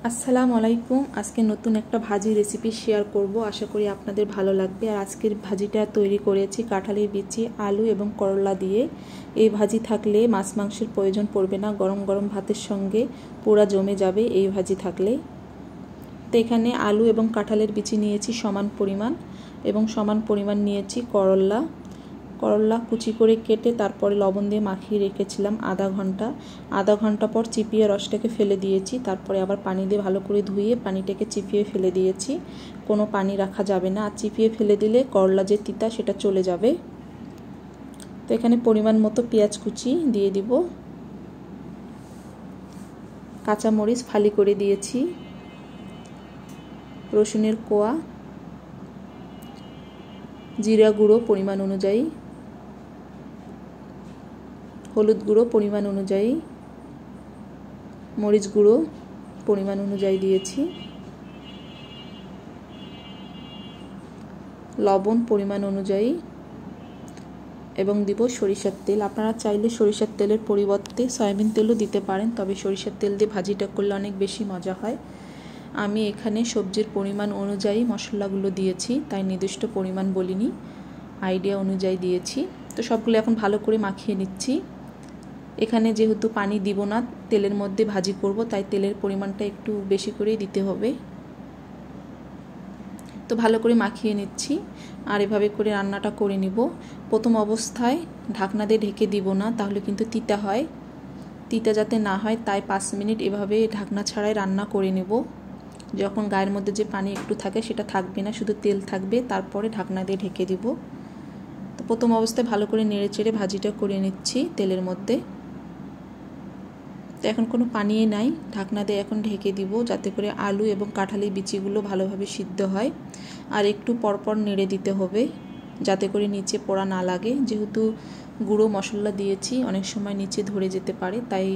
আসসালামু আলাইকুম। আজকে নতুন একটা ভাজি রেসিপি শেয়ার করব, আশা করি আপনাদের ভালো লাগবে। আর আজকের ভাজিটা তৈরি করেছি কাঁঠালের বিচি, আলু এবং করলা দিয়ে। এই ভাজি থাকলে মাছ মাংসের প্রয়োজন পড়বে না, গরম গরম ভাতের সঙ্গে পুরা জমে যাবে এই ভাজি থাকলে। তো এখানে আলু এবং কাঁঠালের বিচি নিয়েছি সমান পরিমাণ, এবং সমান পরিমাণ নিয়েছি করলা কুচি করে কেটে তারপরে লবণ দিয়ে মাখিয়ে রেখেছিলাম আধা ঘন্টা পর চিপিয়ে রসটাকে ফেলে দিয়েছি। তারপরে আবার পানি দিয়ে ভালো করে ধুয়ে পানিটাকে চিপিয়ে ফেলে দিয়েছি। কোনো পানি রাখা যাবে না, আর চিপিয়ে ফেলে দিলে করলা যে তিতা সেটা চলে যাবে। তো এখানে পরিমাণ মতো পেঁয়াজ কুচি দিয়ে দিব, কাঁচামরিচ ফালি করে দিয়েছি, রসুনের কোয়া, জিরা গুঁড়ো পরিমাণ অনুযায়ী, হলুদ গুঁড়ো পরিমাণ অনুযায়ী, মরিচ গুঁড়ো পরিমাণ অনুযায়ী দিয়েছি, লবণ পরিমাণ অনুযায়ী, এবং দিব সরিষার তেল। আপনারা চাইলে সরিষার তেলের পরিবর্তে সয়াবিন তেলও দিতে পারেন, তবে সরিষার তেল দিয়ে ভাজিটা করলে অনেক বেশি মজা হয়। আমি এখানে সবজির পরিমাণ অনুযায়ী মশলাগুলো দিয়েছি, তাই নির্দিষ্ট পরিমাণ বলিনি, আইডিয়া অনুযায়ী দিয়েছি। তো সবগুলো এখন ভালো করে মাখিয়ে নিচ্ছি। এখানে যেহেতু পানি দিব না, তেলের মধ্যে ভাজি করব, তাই তেলের পরিমাণটা একটু বেশি করেই দিতে হবে। তো ভালো করে মাখিয়ে নিচ্ছি, আর এভাবে করে রান্নাটা করে নিব। প্রথম অবস্থায় ঢাকনা দিয়ে ঢেকে দিব না, তাহলে কিন্তু তিতা হয়। তিতা যাতে না হয় তাই 5 মিনিট এভাবে ঢাকনা ছাড়াই রান্না করে নেব। যখন গায়ের মধ্যে যে পানি একটু থাকে সেটা থাকবে না, শুধু তেল থাকবে, তারপরে ঢাকনা দিয়ে ঢেকে দিব। তো প্রথম অবস্থায় ভালো করে নেড়ে চেড়ে ভাজিটা করে নিচ্ছি তেলের মধ্যে। তো এখন কোনো পানি নাই, ঢাকনা দিয়ে এখন ঢেকে দিব, যাতে করে আলু এবং কাঁঠালের বিচিগুলো ভালোভাবে সিদ্ধ হয়। আর একটু পরপর নেড়ে দিতে হবে, যাতে করে নিচে পোড়া না লাগে। যেহেতু গুঁড়ো মশলা দিয়েছি, অনেক সময় নিচে ধরে যেতে পারে, তাই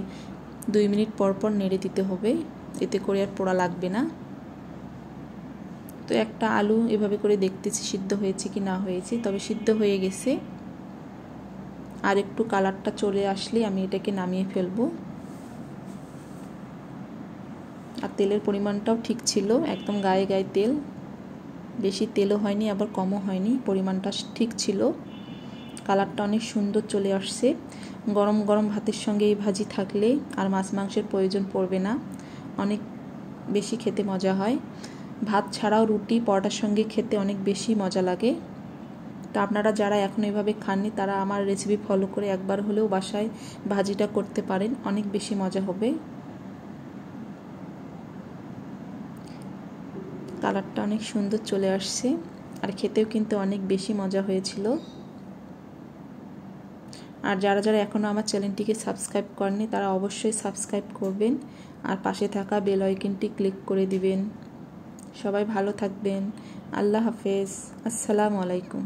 2 মিনিট পরপর নেড়ে দিতে হবে, এতে করে আর পোড়া লাগবে না। তো একটা আলু এভাবে করে দেখতেছি সিদ্ধ হয়েছে কি না হয়েছে, তবে সিদ্ধ হয়ে গেছে। আর একটু কালারটা চলে আসলে আমি এটাকে নামিয়ে ফেলবো। আর তেলের পরিমাণটাও ঠিক ছিল, একদম গায়ে গায়ে তেল, বেশি তেলও হয়নি আবার কমও হয়নি, পরিমাণটা ঠিক ছিল। কালারটা অনেক সুন্দর চলে আসছে। গরম গরম ভাতের সঙ্গে এই ভাজি থাকলে আর মাছ মাংসের প্রয়োজন পড়বে না, অনেক বেশি খেতে মজা হয়। ভাত ছাড়াও রুটি পরোটার সঙ্গে খেতে অনেক বেশি মজা লাগে। তা আপনারা যারা এখন এভাবে খাননি, তারা আমার রেসিপি ফলো করে একবার হলেও বাসায় ভাজিটা করতে পারেন, অনেক বেশি মজা হবে। কালারটা অনেক সুন্দর চলে আসছে, আর খেতেও কিন্তু অনেক বেশি মজা হয়েছিল। আর যারা যারা এখনও আমার চ্যানেলটিকে সাবস্ক্রাইব করেননি, তারা অবশ্যই সাবস্ক্রাইব করবেন, আর পাশে থাকা বেল আইকনটি ক্লিক করে দিবেন। সবাই ভালো থাকবেন। আল্লাহ হাফেজ। আসসালামু আলাইকুম।